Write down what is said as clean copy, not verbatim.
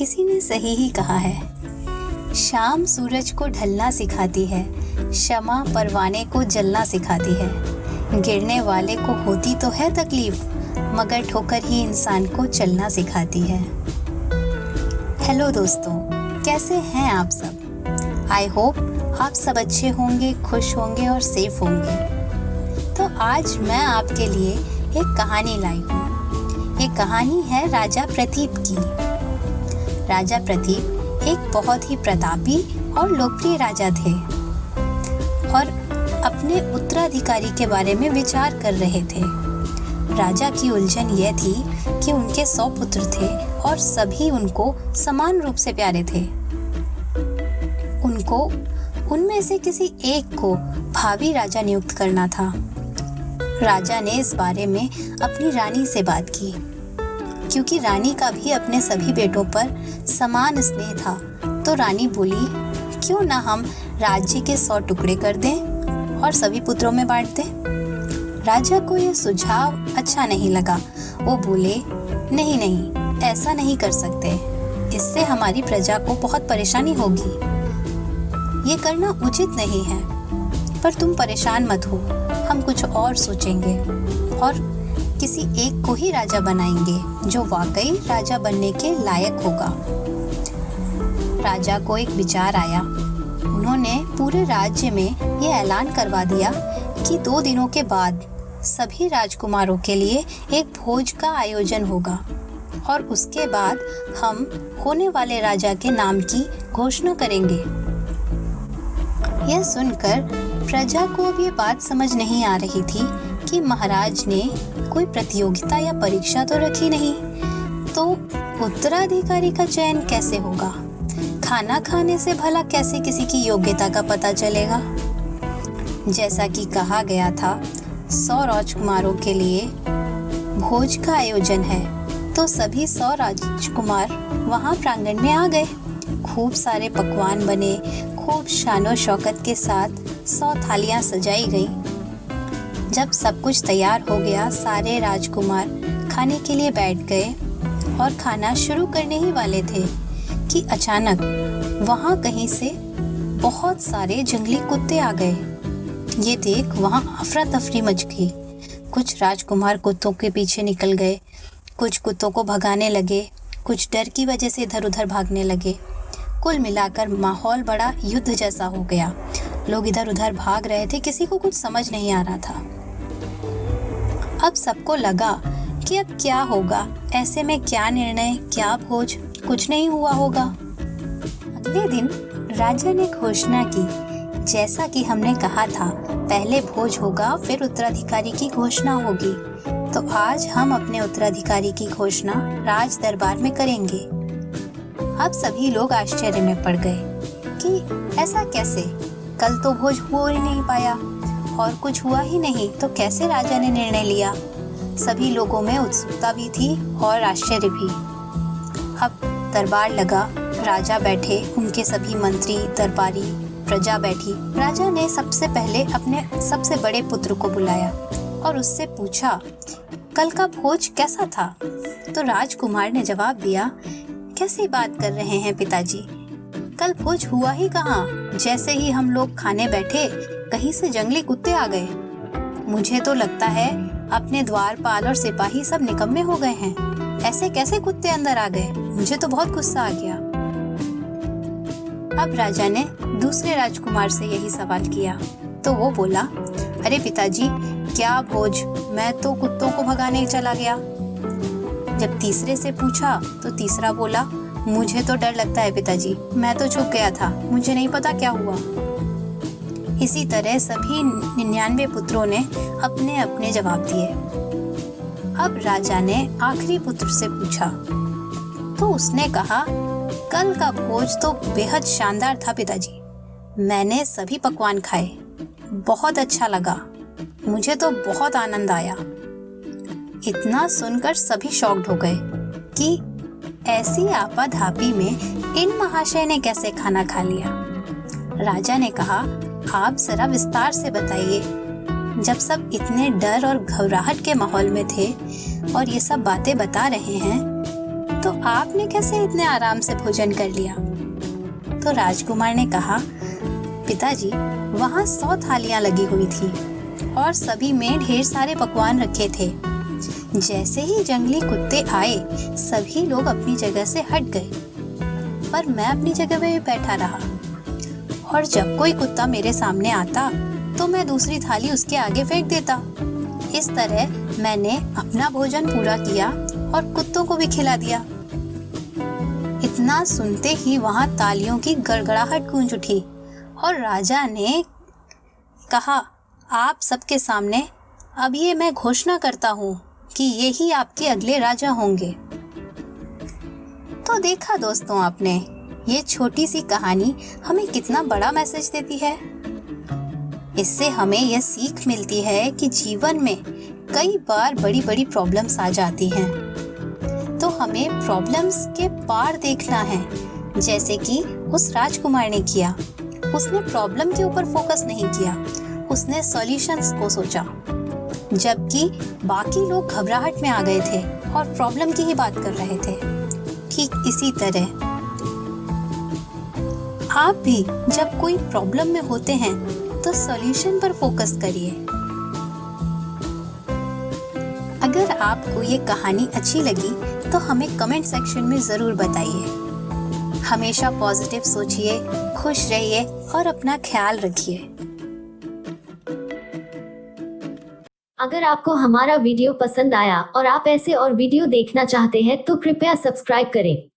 किसी ने सही ही कहा है, शाम सूरज को ढलना सिखाती है, शमा परवाने को जलना सिखाती है। गिरने वाले को होती तो है तकलीफ, मगर ठोकर ही इंसान को चलना सिखाती है। हेलो दोस्तों, कैसे हैं आप सब? आई होप आप सब अच्छे होंगे, खुश होंगे और सेफ होंगे। तो आज मैं आपके लिए एक कहानी लाई हूँ। ये कहानी है राजा प्रतीप की। राजा प्रतीप एक बहुत ही प्रतापी और लोकप्रिय राजा थे और अपने उत्तराधिकारी के बारे में विचार कर रहे थे। राजा की उलझन यह थी कि उनके 100 पुत्र थे और सभी उनको समान रूप से प्यारे थे। उनको उनमें से किसी एक को भावी राजा नियुक्त करना था। राजा ने इस बारे में अपनी रानी से बात की, क्योंकि रानी का भी अपने सभी बेटों पर समान स्नेह था। तो रानी बोली, क्यों ना हम राज्य के 100 टुकड़े कर दें और सभी पुत्रों में बांट दें। राजा को यह सुझाव अच्छा नहीं लगा। वो बोले, नहीं नहीं, ऐसा नहीं कर सकते, इससे हमारी प्रजा को बहुत परेशानी होगी। ये करना उचित नहीं है, पर तुम परेशान मत हो, हम कुछ और सोचेंगे और किसी एक को ही राजा बनाएंगे जो वाकई राजा बनने के लायक होगा। राजा को एक विचार आया। उन्होंने पूरे राज्य में ये ऐलान करवा दिया कि 2 दिनों के बाद सभी राजकुमारों के लिए एक भोज का आयोजन होगा और उसके बाद हम होने वाले राजा के नाम की घोषणा करेंगे। यह सुनकर प्रजा को अब ये बात समझ नहीं आ रही थी कि महाराज ने कोई प्रतियोगिता या परीक्षा तो रखी नहीं, तो उत्तराधिकारी का चयन कैसे होगा? खाना खाने से भला कैसे किसी की योग्यता का पता चलेगा? जैसा कि कहा गया था, 100 राजकुमारों के लिए भोज का आयोजन है, तो सभी 100 राजकुमार वहां प्रांगण में आ गए। खूब सारे पकवान बने, खूब शानो शौकत के साथ 100 थालियां सजाई गई। जब सब कुछ तैयार हो गया, सारे राजकुमार खाने के लिए बैठ गए और खाना शुरू करने ही वाले थे कि अचानक वहां कहीं से बहुत सारे जंगली कुत्ते आ गए। ये देख वहां अफरा तफरी मच गई। कुछ राजकुमार कुत्तों के पीछे निकल गए, कुछ कुत्तों को भगाने लगे, कुछ डर की वजह से इधर उधर भागने लगे। कुल मिलाकर माहौल बड़ा युद्ध जैसा हो गया। लोग इधर उधर भाग रहे थे, किसी को कुछ समझ नहीं आ रहा था। अब सबको लगा कि अब क्या होगा, ऐसे में क्या निर्णय, क्या भोज, कुछ नहीं हुआ होगा। अगले दिन राजा ने घोषणा की, जैसा कि हमने कहा था, पहले भोज होगा, फिर उत्तराधिकारी की घोषणा होगी। तो आज हम अपने उत्तराधिकारी की घोषणा राज दरबार में करेंगे। अब सभी लोग आश्चर्य में पड़ गए कि ऐसा कैसे? कल तो भोज हो ही नहीं पाया और कुछ हुआ ही नहीं, तो कैसे राजा ने निर्णय लिया? सभी लोगों में उत्सुकता भी थी और आश्चर्य भी। अब दरबार लगा, राजा बैठे, उनके सभी मंत्री, दरबारी, प्रजा बैठी। राजा ने सबसे पहले अपने सबसे बड़े पुत्र को बुलाया और उससे पूछा, कल का भोज कैसा था? तो राजकुमार ने जवाब दिया, कैसी बात कर रहे हैं पिताजी, कल भोज हुआ ही कहाँ? जैसे ही हम लोग खाने बैठे, कहीं से जंगली कुत्ते आ गए। मुझे तो लगता है अपने द्वारपाल और सिपाही सब निकम्मे हो गए हैं। ऐसे कैसे कुत्ते अंदर आ गए? मुझे तो बहुत गुस्सा आ गया। अब राजा ने दूसरे राजकुमार से यही सवाल किया, तो वो बोला, अरे पिताजी, क्या भोज, मैं तो कुत्तों को भगाने चला गया। जब तीसरे से पूछा तो तीसरा बोला, मुझे तो डर लगता है पिताजी, मैं तो छुप गया था, मुझे नहीं पता क्या हुआ। इसी तरह सभी 99 पुत्रों ने अपने अपने जवाब दिए। अब राजा ने आखिरी पुत्र से पूछा, तो उसने कहा, कल का भोज तो बेहद शानदार था पिताजी, मैंने सभी पकवान खाए, बहुत अच्छा लगा, मुझे तो बहुत आनंद आया। इतना सुनकर सभी शॉक्ड हो गए कि ऐसी आपाधापी में इन महाशय ने कैसे खाना खा लिया। राजा ने कहा, आप जरा विस्तार से बताइए। जब सब इतने डर और घबराहट के माहौल में थे और ये सब बातें बता रहे हैं, तो आपने कैसे इतने आराम से भोजन कर लिया? तो राजकुमार ने कहा, पिताजी, वहाँ 100 थालियां लगी हुई थी और सभी में ढेर सारे पकवान रखे थे। जैसे ही जंगली कुत्ते आए, सभी लोग अपनी जगह से हट गए, पर मैं अपनी जगह पे बैठा रहा। और जब कोई कुत्ता मेरे सामने आता तो मैं दूसरी थाली उसके आगे फेंक देता। इस तरह मैंने अपना भोजन पूरा किया और कुत्तों को भी खिला दिया। इतना सुनते ही वहां तालियों की गड़गड़ाहट गूंज उठी और राजा ने कहा, आप सबके सामने अब ये मैं घोषणा करता हूँ कि ये ही आपके अगले राजा होंगे। तो देखा दोस्तों आपने, ये छोटी सी कहानी हमें कितना बड़ा मैसेज देती है। इससे हमें यह सीख मिलती है कि जीवन में कई बार बड़ी बड़ी प्रॉब्लम्स आ जाती हैं, तो हमें प्रॉब्लम्स के पार देखना है, जैसे कि उस राजकुमार ने किया। उसने प्रॉब्लम के ऊपर फोकस नहीं किया, उसने सॉल्यूशंस को सोचा, जबकि बाकी लोग घबराहट में आ गए थे और प्रॉब्लम की ही बात कर रहे थे। ठीक इसी तरह आप भी जब कोई प्रॉब्लम में होते हैं तो सॉल्यूशन पर फोकस करिए। अगर आपको ये कहानी अच्छी लगी तो हमें कमेंट सेक्शन में जरूर बताइए। हमेशा पॉजिटिव सोचिए, खुश रहिए और अपना ख्याल रखिए। अगर आपको हमारा वीडियो पसंद आया और आप ऐसे और वीडियो देखना चाहते हैं तो कृपया सब्सक्राइब करें।